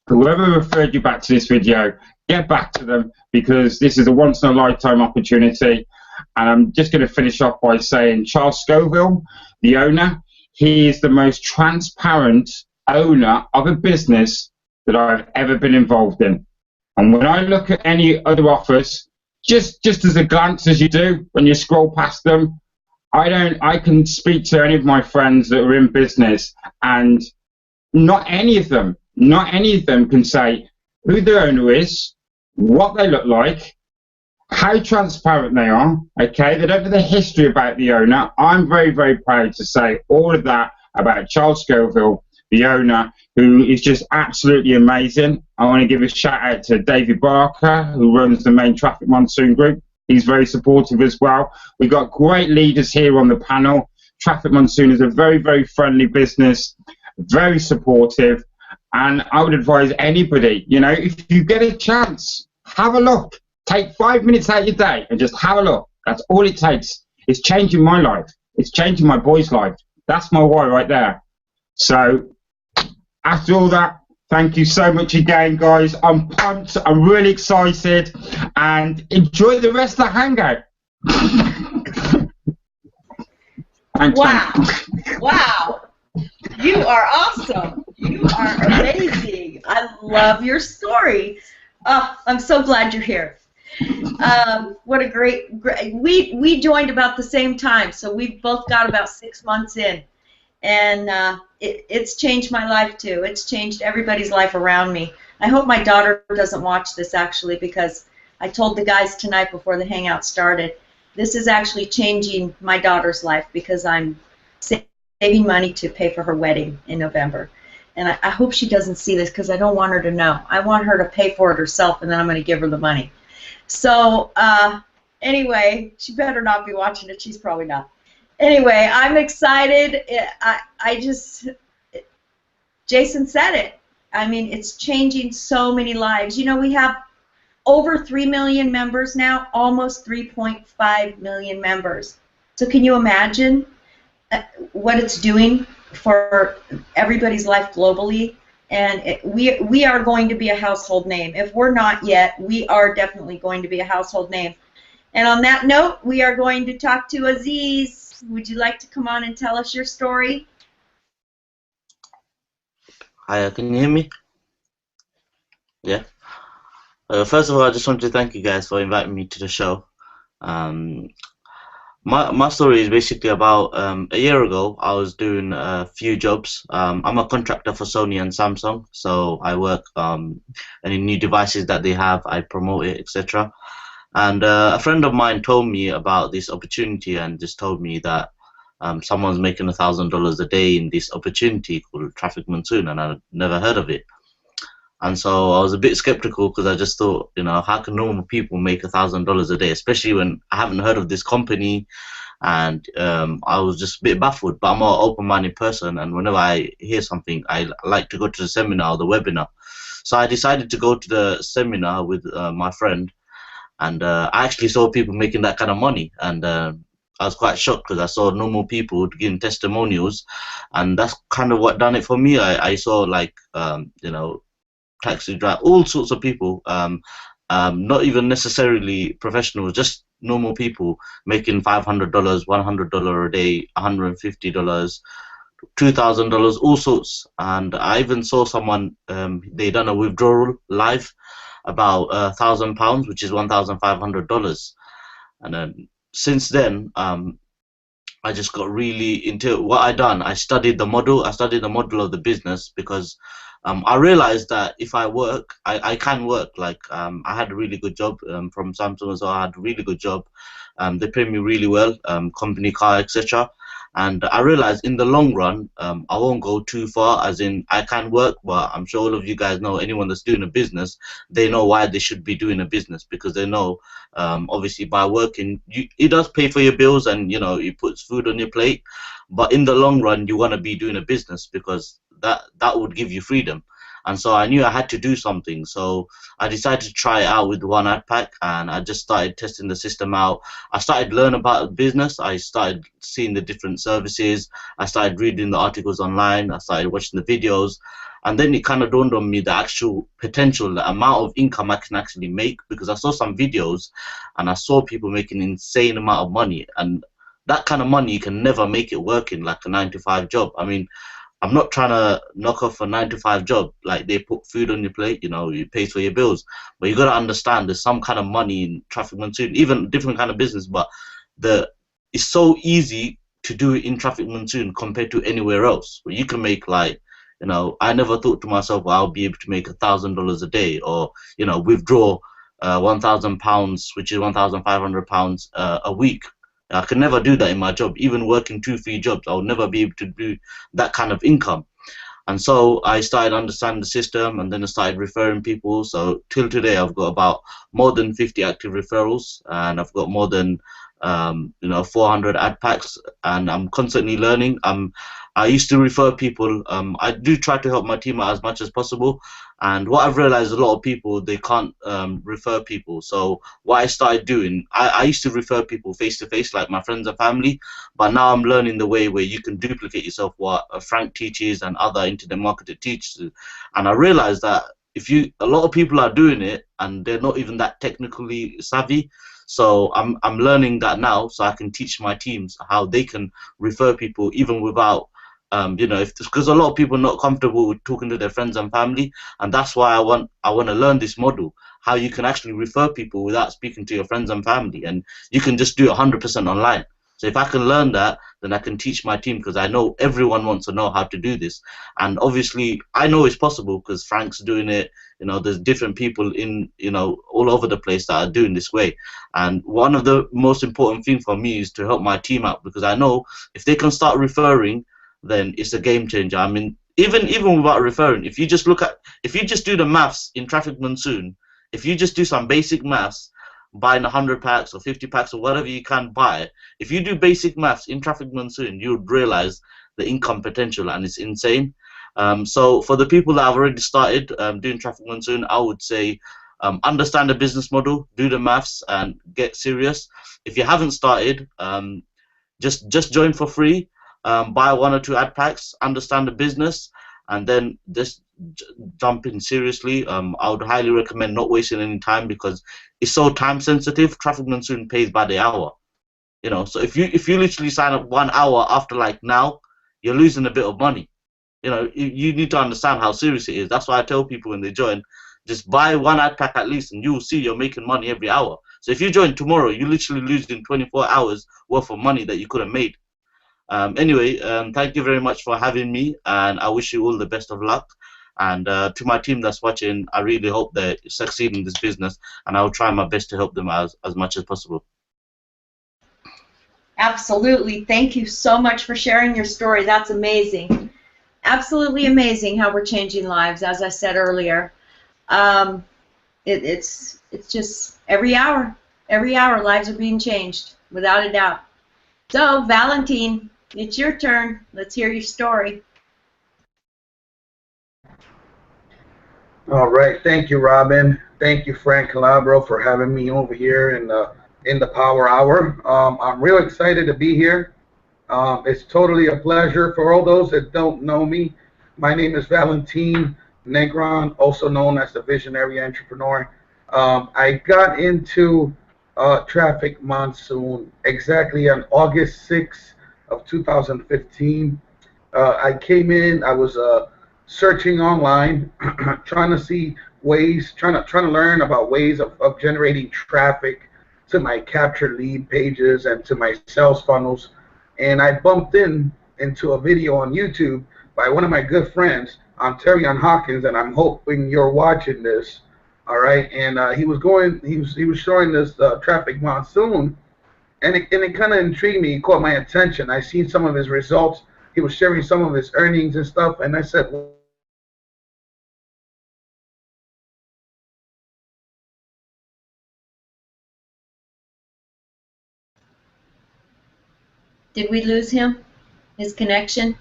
whoever referred you back to this video, get back to them, because this is a once-in-a-lifetime opportunity. And I'm just going to finish off by saying Charles Scoville, the owner, he is the most transparent owner of a business that I've ever been involved in. And when I look at any other offers, just as a glance as you do when you scroll past them, I can speak to any of my friends that are in business, and not any of them can say who the owner is, what they look like, how transparent they are. Okay, they don't know the history about the owner. I'm very, very proud to say all of that about Charles Scoville, the owner, who is just absolutely amazing. I want to give a shout out to David Barker, who runs the main Traffic Monsoon group. He's very supportive as well. We've got great leaders here on the panel. Traffic Monsoon is a very, very friendly business, very supportive, and I would advise anybody, you know, if you get a chance, have a look. Take 5 minutes out of your day and just have a look. That's all it takes. It's changing my life. It's changing my boy's life. That's my why right there. So after all that, thank you so much again, guys. I'm pumped. I'm really excited. And enjoy the rest of the hangout. Thanks, wow. Wow. You are awesome. You are amazing. I love your story. Oh, I'm so glad you're here. What a great we joined about the same time, so we've both got about 6 months in. And it's changed my life too. It's changed everybody's life around me. I hope my daughter doesn't watch this, actually, because I told the guys tonight before the hangout started, this is actually changing my daughter's life, because I'm saving money to pay for her wedding in November. And I hope she doesn't see this, because I don't want her to know. I want her to pay for it herself, and then I'm going to give her the money. So anyway, she better not be watching it. She's probably not. Anyway, I'm excited. Jason said it. I mean, it's changing so many lives. You know, we have over 3 million members now, almost 3.5 million members. So can you imagine what it's doing for everybody's life globally? And we are going to be a household name. If we're not yet, we are definitely going to be a household name. And on that note, we are going to talk to Aziz. Would you like to come on and tell us your story? Hi, can you hear me? Yeah. First of all, I just want to thank you guys for inviting me to the show. My story is basically about a year ago, I was doing a few jobs. I'm a contractor for Sony and Samsung, so I work any new devices that they have, I promote it, etc. And a friend of mine told me about this opportunity and just told me that someone's making $1,000 a day in this opportunity called Traffic Monsoon, and I'd never heard of it. And so I was a bit skeptical, because I just thought, you know, how can normal people make $1,000 a day, especially when I haven't heard of this company, and I was just a bit baffled. But I'm an open-minded person, and whenever I hear something, I like to go to the seminar or the webinar. So I decided to go to the seminar with my friend, and I actually saw people making that kind of money, and I was quite shocked because I saw normal people giving testimonials, and that's kind of what done it for me. I saw like you know, taxi driver, all sorts of people, not even necessarily professionals, just normal people making $500, $100 a day, $150, $2,000, all sorts. And I even saw someone, they done a withdrawal live about £1,000, which is $1,500. And then since then, I just got really into what I done. I studied the model. I studied the model of the business because I realized that if I work, I can work. Like I had a really good job from Samsung, so I had a really good job. They paid me really well, company car, etc. And I realized in the long run, I won't go too far, as in I can work, but I'm sure all of you guys know, anyone that's doing a business, they know why they should be doing a business, because they know, obviously by working, it does pay for your bills, and you know, it puts food on your plate, but in the long run, you want to be doing a business because that would give you freedom. And so I knew I had to do something, so I decided to try it out with one ad pack, and I just started testing the system out. I started learning about business. I started seeing the different services. I started reading the articles online. I started watching the videos, and then it kind of dawned on me the actual potential, the amount of income I can actually make, because I saw some videos and I saw people making an insane amount of money, and that kind of money you can never make it working like a 9-to-5 job. I mean, I'm not trying to knock off a 9-to-5 job. Like, they put food on your plate, you know, it pays for your bills. But you got to understand there's some kind of money in Traffic Monsoon, even different kind of business. But it's so easy to do it in Traffic Monsoon compared to anywhere else. Where you can make, like, you know, I never thought to myself, well, I'll be able to make $1,000 a day, or, you know, withdraw £1,000, which is £1,500 a week. I could never do that in my job. Even working 2-3 jobs, I would never be able to do that kind of income. And so I started understanding the system, and then I started referring people. So till today, I've got about more than 50 active referrals, and I've got more than 400 ad packs, and I'm constantly learning. I used to refer people. I do try to help my team out as much as possible. And what I've realized, a lot of people, they can't refer people. So what I started doing, I used to refer people face to face, like my friends and family. But now I'm learning the way where you can duplicate yourself, what Frank teaches and other internet marketers teach. And I realized that a lot of people are doing it, and they're not even that technically savvy. So I'm learning that now, so I can teach my teams how they can refer people even without because a lot of people are not comfortable with talking to their friends and family, and that's why I want to learn this model, how you can actually refer people without speaking to your friends and family, and you can just do it 100% online. So if I can learn that, then I can teach my team, because I know everyone wants to know how to do this. And obviously I know it's possible because Frank's doing it. You know, there's different people in, all over the place that are doing this way. And one of the most important things for me is to help my team out, because I know if they can start referring, then it's a game changer. I mean, even without referring, if you just do the maths in Traffic Monsoon, if you just do some basic maths, buying 100 packs or 50 packs or whatever you can buy, if you do basic maths in Traffic Monsoon, you would realize the income potential, and it's insane. So for the people that have already started doing Traffic Monsoon, I would say understand the business model, do the maths, and get serious. If you haven't started, just join for free, buy 1 or 2 ad packs, understand the business, and then just jump in seriously. I would highly recommend not wasting any time, because it's so time sensitive. Traffic Monsoon pays by the hour, so if you literally sign up 1 hour after, like, now, you're losing a bit of money. You need to understand how serious it is. That's why I tell people when they join, just buy 1 ad pack at least, and you'll see you're making money every hour. So if you join tomorrow, you're literally losing 24 hours worth of money that you could have made. Anyway, thank you very much for having me, and I wish you all the best of luck. And to my team that's watching, I really hope they succeed in this business, and I will try my best to help them as much as possible. Absolutely. Thank you so much for sharing your story. That's amazing. Absolutely amazing how we're changing lives, as I said earlier. It's just every hour lives are being changed, without a doubt. So, Valentine, it's your turn. Let's hear your story. All right, thank you, Robin. Thank you, Frank Calabro, for having me over here in the Power Hour. I'm real excited to be here. It's totally a pleasure. For all those that don't know me, my name is Valentin Negron, also known as the Visionary Entrepreneur. I got into Traffic Monsoon exactly on August 6th of 2015. I came in, I was searching online, trying to see ways, trying to learn about ways of generating traffic to my captured lead pages and to my sales funnels. And I bumped into a video on YouTube by one of my good friends, Terry Hawkins, and I'm hoping you're watching this. All right, and he was showing this Traffic Monsoon, and it kind of intrigued me. It caught my attention. I seen some of his results. He was sharing some of his earnings and stuff, and I said, Did we lose him? His connection?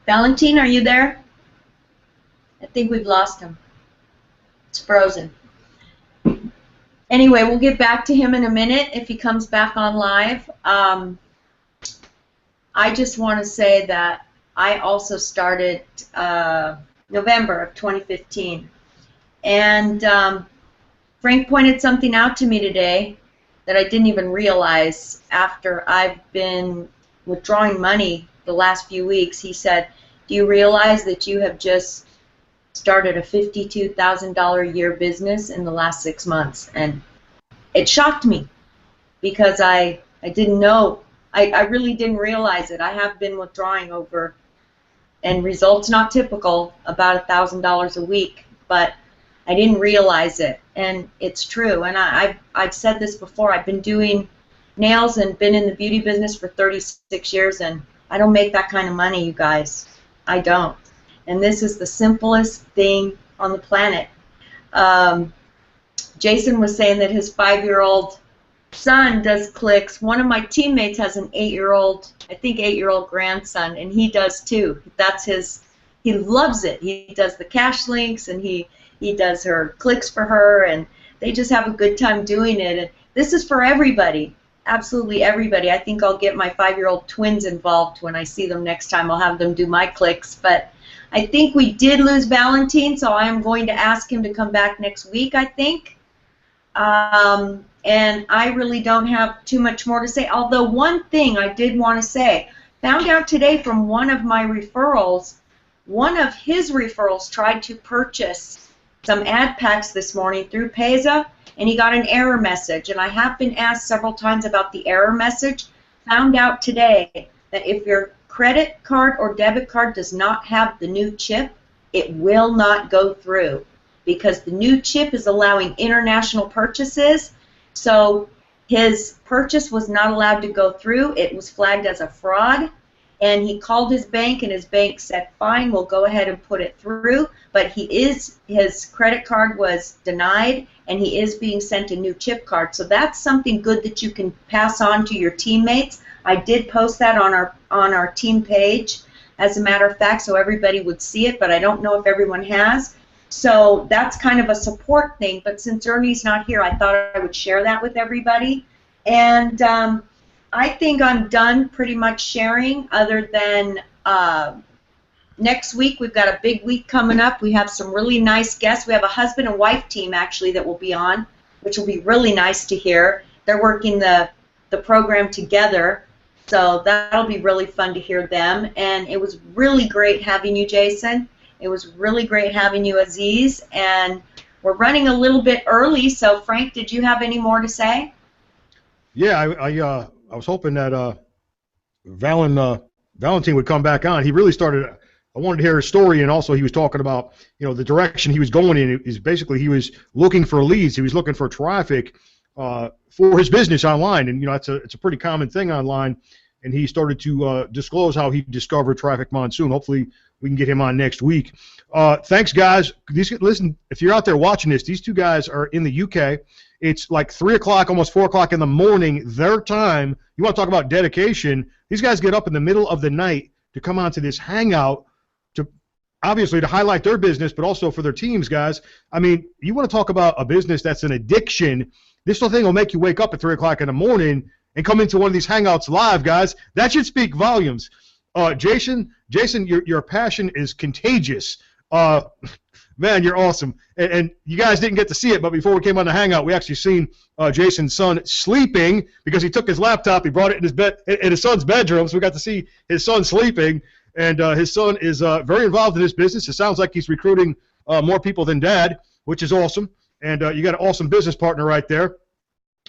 Valentin, are you there? I think we've lost him. It's frozen. Anyway, we'll get back to him in a minute if he comes back on live. I just want to say that I also started November of 2015. And Frank pointed something out to me today that I didn't even realize after I've been withdrawing money the last few weeks. He said, do you realize that you have just started a $52,000 a year business in the last 6 months? And it shocked me because I didn't know. I really didn't realize it. I have been withdrawing over, and results not typical, about $1,000 a week, but I didn't realize it, and it's true. And I've said this before. I've been doing nails and been in the beauty business for 36 years, and I don't make that kind of money, you guys. I don't. And this is the simplest thing on the planet. Jason was saying that his 5-year-old son does clicks. One of my teammates has an 8-year-old, I think 8-year-old grandson, and he does too. That's his, he loves it. He does the cash links, and he does her clicks for her, and they just have a good time doing it. And this is for everybody, absolutely everybody. I think I'll get my 5-year-old twins involved when I see them next time. I'll have them do my clicks. But I think we did lose Valentin, so I am going to ask him to come back next week, I think. And I really don't have too much more to say, although one thing I did want to say, found out today from one of my referrals, one of his referrals tried to purchase some ad packs this morning through Peza, and he got an error message. And I have been asked several times about the error message. Found out today that if your credit card or debit card does not have the new chip, it will not go through, because the new chip is allowing international purchases. So his purchase was not allowed to go through. It was flagged as a fraud. And he called his bank, and his bank said, fine, we'll go ahead and put it through. But his credit card was denied, and he is being sent a new chip card. So that's something good that you can pass on to your teammates. I did post that on our team page, as a matter of fact, so everybody would see it, but I don't know if everyone has. So that's kind of a support thing. But since Ernie's not here, I thought I would share that with everybody. And I think I'm done pretty much sharing, other than next week. We've got a big week coming up. We have some really nice guests. We have a husband and wife team, actually, that will be on, which will be really nice to hear. They're working the program together, so that'll be really fun to hear them. And it was really great having you, Jason. It was really great having you, Aziz. And we're running a little bit early, so Frank, did you have any more to say? Yeah, I was hoping that Valentin would come back on. He really started. I wanted to hear his story, and also he was talking about, the direction he was going in. Is basically he was looking for leads. He was looking for traffic for his business online, and it's a pretty common thing online. And he started to disclose how he discovered Traffic Monsoon. Hopefully, we can get him on next week. Thanks, guys. Listen, if you're out there watching this, these two guys are in the UK, It's like 3 o'clock, almost 4 o'clock in the morning, their time. You want to talk about dedication? These guys get up in the middle of the night to come onto this hangout to obviously to highlight their business, but also for their teams, guys. I mean, you want to talk about a business that's an addiction. This whole thing will make you wake up at 3 o'clock in the morning and come into one of these hangouts live, guys. That should speak volumes. Jason, your passion is contagious. Man, you're awesome. And you guys didn't get to see it, but before we came on the hangout, we actually seen Jason's son sleeping because he took his laptop, he brought it in his bed, in his son's bedroom, so we got to see his son sleeping. And his son is very involved in this business. It sounds like he's recruiting more people than Dad, which is awesome. And you got an awesome business partner right there.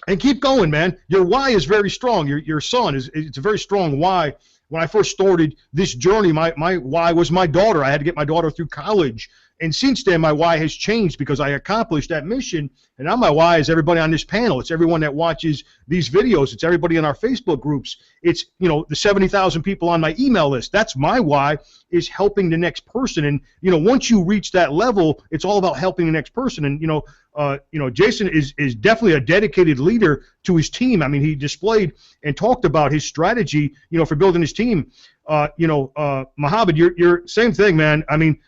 And keep going, man. Your why is very strong. Your son it's a very strong why. When I first started this journey, my why was my daughter. I had to get my daughter through college. And since then, my why has changed because I accomplished that mission. And now my why is everybody on this panel. It's everyone that watches these videos. It's everybody in our Facebook groups. It's, you know, the 70,000 people on my email list. That's my why, is helping the next person. And, you know, once you reach that level, it's all about helping the next person. And, you know, Jason is definitely a dedicated leader to his team. I mean, he displayed and talked about his strategy, you know, for building his team. Mohammed, you're same thing, man. I mean,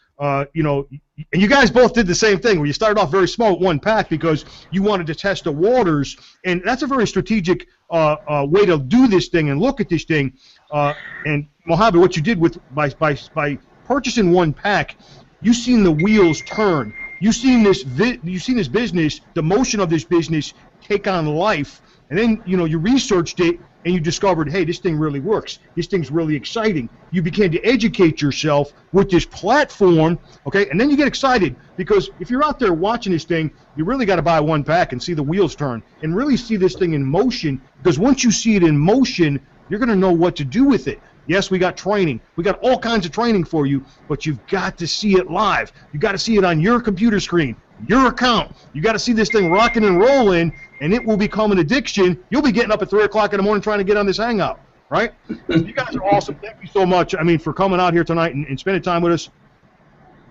you know, and you guys both did the same thing where you started off very small with one pack because you wanted to test the waters, and that's a very strategic way to do this thing and look at this thing. And Mohammed, what you did with by purchasing one pack, you've seen the wheels turn. You've seen this business, the motion of this business take on life, and then you researched it and you discovered, hey, this thing really works. This thing's really exciting. You began to educate yourself with this platform, okay? And then you get excited because if you're out there watching this thing, you really got to buy one pack and see the wheels turn and really see this thing in motion, because once you see it in motion, you're going to know what to do with it. Yes, we got training. We got all kinds of training for you, but you've got to see it live. You've got to see it on your computer screen, your account. You got to see this thing rocking and rolling, and it will become an addiction. You'll be getting up at 3 o'clock in the morning trying to get on this hangout, right? You guys are awesome. Thank you so much, I mean, for coming out here tonight and spending time with us.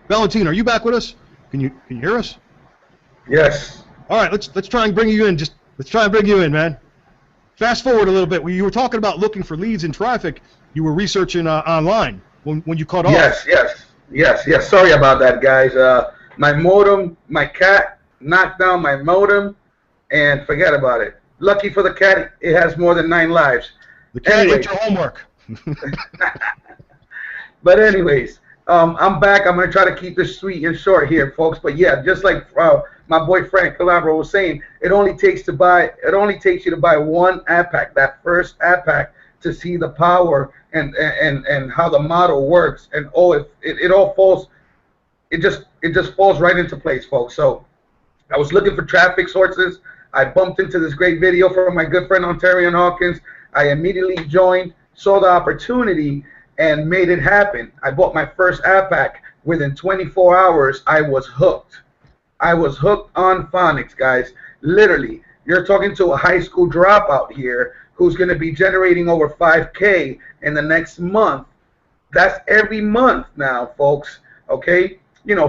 Valentin, are you back with us? Can you hear us? Yes. All right, let's try and bring you in. Let's try and bring you in, man. Fast forward a little bit. When you were talking about looking for leads and traffic, you were researching online when you caught off. Yes. Sorry about that, guys. My cat knocked down my modem, and forget about it. Lucky for the cat, it has more than 9 lives. The cat ate your homework. But anyways, I'm back. I'm going to try to keep this sweet and short here, folks. But yeah, just like my boy Frank Calabro was saying, it only takes you to buy one ad pack, that first ad pack, to see the power and how the model works. And it all falls. It just falls right into place, folks. So I was looking for traffic sources. I bumped into this great video from my good friend Ontarian Hawkins. I immediately joined, saw the opportunity, and made it happen. I bought my first ad pack. Within 24 hours, I was hooked. I was hooked on phonics, guys. Literally, you're talking to a high school dropout here who's going to be generating over $5K in the next month. That's every month now, folks. Okay?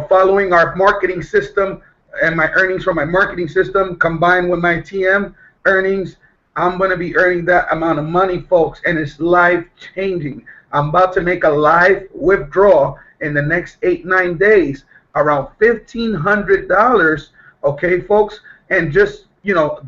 Following our marketing system and my earnings from my marketing system combined with my TM earnings, I'm going to be earning that amount of money, folks, and it's life-changing. I'm about to make a live withdrawal in the next 8-9 days, around $1,500, okay, folks? And just,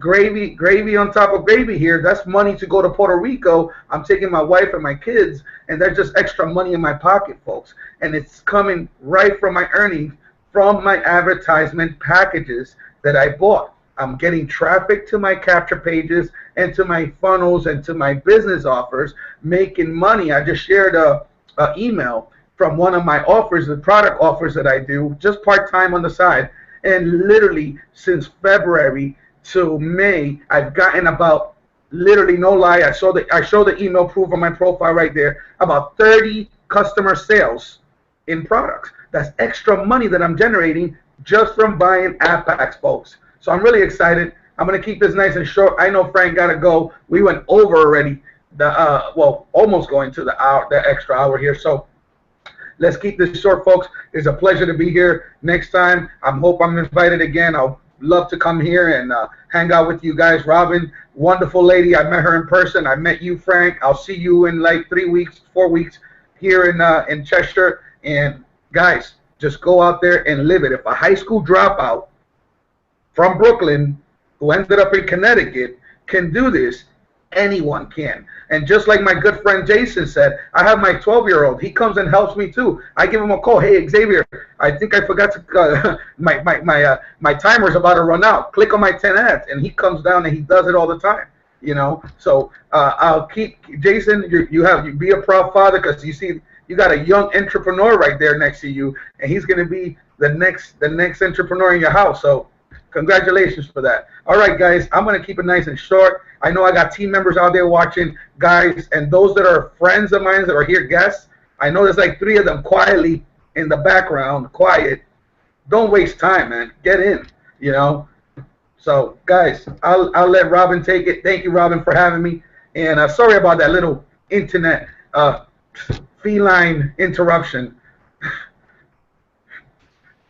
gravy on top of gravy here. That's money to go to Puerto Rico. I'm taking my wife and my kids, and that's just extra money in my pocket, folks. And it's coming right from my earnings from my advertisement packages that I bought. I'm getting traffic to my capture pages and to my funnels and to my business offers, making money. I just shared a email from one of my offers, the product offers that I do, just part-time on the side. And literally since February to May, I've gotten about, literally no lie, I show the email proof on my profile right there, about 30 customer sales in products. That's extra money that I'm generating just from buying ad packs, folks. So I'm really excited. I'm going to keep this nice and short. I know Frank got to go. We went over already, almost going to the extra hour here. So let's keep this short, folks. It's a pleasure to be here. Next time, I hope I'm invited again. I'll love to come here and hang out with you guys. Robin, wonderful lady. I met her in person. I met you, Frank. I'll see you in like 3 weeks, 4 weeks here in Chester. And guys, just go out there and live it. If a high school dropout from Brooklyn who ended up in Connecticut can do this, anyone can. And just like my good friend Jason said, I have my 12-year-old. He comes and helps me too. I give him a call. Hey, Xavier, I think I forgot to my timer's about to run out. Click on my 10 ads, and he comes down and he does it all the time. You know, so I'll keep Jason. You be a proud father, because you see you got a young entrepreneur right there next to you, and he's going to be the next entrepreneur in your house. So congratulations for that. All right, guys, I'm going to keep it nice and short. I know I got team members out there watching, guys, and those that are friends of mine that are here guests. I know there's like 3 of them quietly in the background, quiet. Don't waste time, man. Get in, you know. So, guys, I'll let Robin take it. Thank you, Robin, for having me. And sorry about that little internet feline interruption.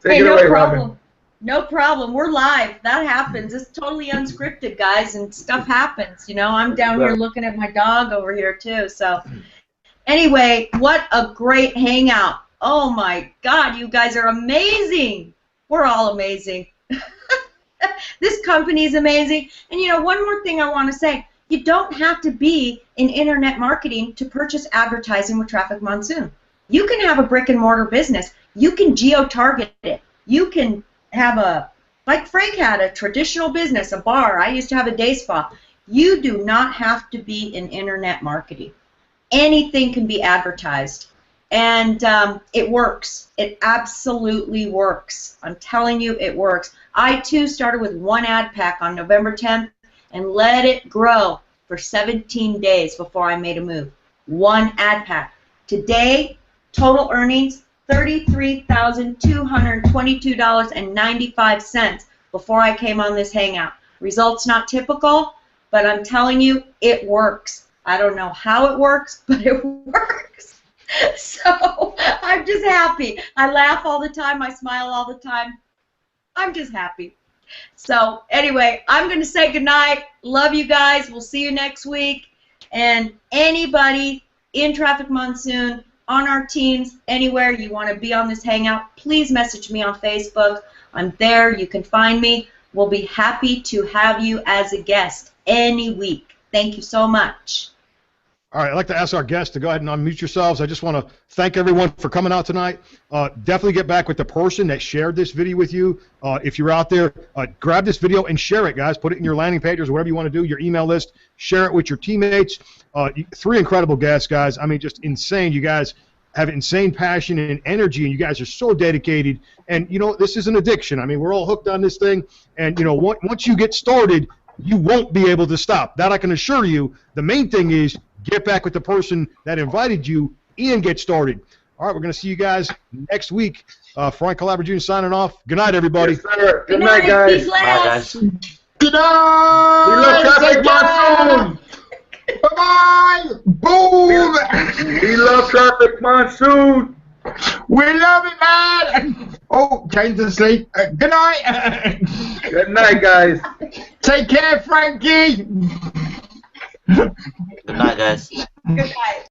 Take it away, Robin. No problem. We're live. That happens. It's totally unscripted, guys, and stuff happens. You know, I'm down here looking at my dog over here, too. So, anyway, what a great hangout. Oh, my God, you guys are amazing. We're all amazing. This company is amazing. And, you know, one more thing I want to say. You don't have to be in internet marketing to purchase advertising with Traffic Monsoon. You can have a brick-and-mortar business. You can geo-target it. You can have like Frank had, a traditional business, a bar. I used to have a day spa. You do not have to be in internet marketing. Anything can be advertised. And it works. It absolutely works. I'm telling you, it works. I, too, started with 1 ad pack on November 10th and let it grow for 17 days before I made a move. 1 ad pack. Today, total earnings, $33,222.95 before I came on this hangout. Results not typical, but I'm telling you, it works. I don't know how it works, but it works. So I'm just happy. I laugh all the time. I smile all the time. I'm just happy. So anyway, I'm going to say goodnight. Love you guys. We'll see you next week. And anybody in Traffic Monsoon, on our teams, anywhere you want to be on this hangout, please message me on Facebook. I'm there. You can find me. We'll be happy to have you as a guest any week. Thank you so much. All right, I'd like to ask our guests to go ahead and unmute yourselves. I just want to thank everyone for coming out tonight. Definitely get back with the person that shared this video with you. If you're out there, grab this video and share it, guys. Put it in your landing pages or whatever you want to do, your email list. Share it with your teammates. 3 incredible guests, guys. I mean, just insane. You guys have insane passion and energy, and you guys are so dedicated. And, you know, this is an addiction. I mean, we're all hooked on this thing. And, you know, once you get started, you won't be able to stop. That I can assure you. The main thing is get back with the person that invited you and get started. All right, we're going to see you guys next week. Frank Calabro Jr. signing off. Good night, everybody. Yes, sir. Good night, guys. Be blessed. Bye, guys. Good night. We love Traffic Monsoon. Bye-bye. Boom. We love Traffic Monsoon. We love it, man. Oh, change the sleep. Good night. Good night, guys. Take care, Frankie. Good night, guys. Good night.